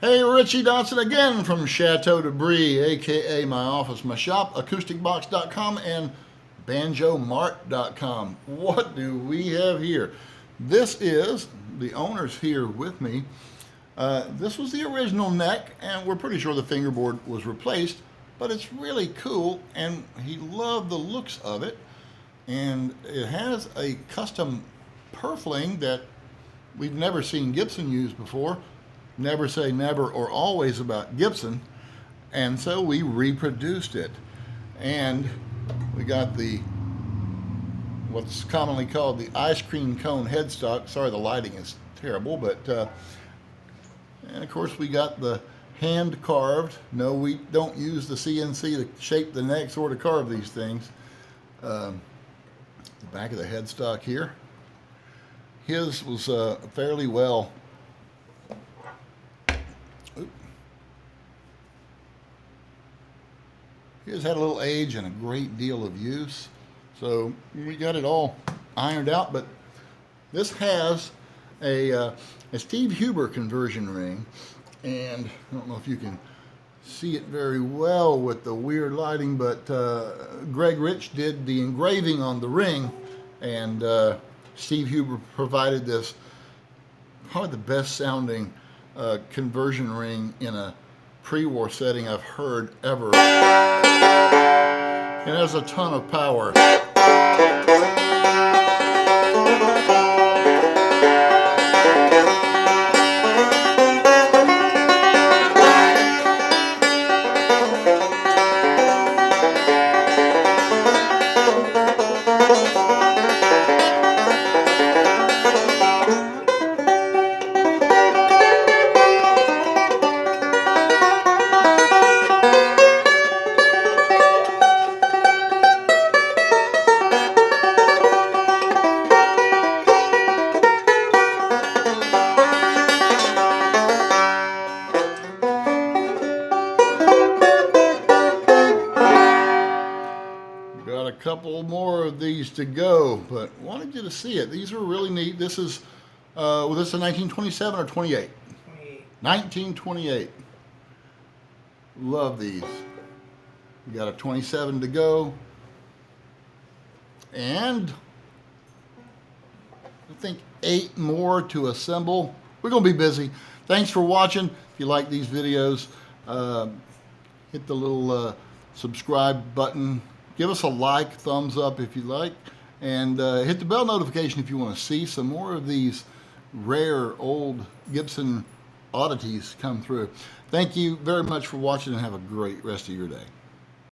Hey, Richie Dotson again from Chateau de Brie, aka my office, my shop, acousticbox.com and banjomart.com. What do we have here? This is the owner's here with me. This was the original neck, and we're pretty sure the fingerboard was replaced, but it's really cool, and he loved the looks of it. And it has a custom perfling that we've never seen Gibson use before. Never say never or always about Gibson. And so we reproduced it. And we got the what's commonly called the ice cream cone headstock. Sorry, the lighting is terrible, but and of course we got the hand carved. No, we don't use the CNC to shape the necks or to carve these things. The back of the headstock here. His was fairly well. His had a little age and a great deal of use, so we got it all ironed out. But this has a Steve Huber conversion ring, and I don't know if you can see it very well with the weird lighting, but Greg Rich did the engraving on the ring, and Steve Huber provided this probably the best sounding conversion ring in a pre-war setting I've heard ever. It has a ton of power. Got a couple more of these to go, but wanted you to see it. These are really neat. This is, was this a 1927 or 28? 28. 1928. Love these. We got a 27 to go. And I think 8 more to assemble. We're going to be busy. Thanks for watching. If you like these videos, hit the little subscribe button. Give us a like, thumbs up if you like, and hit the bell notification if you want to see some more of these rare old Gibson oddities come through. Thank you very much for watching, and have a great rest of your day.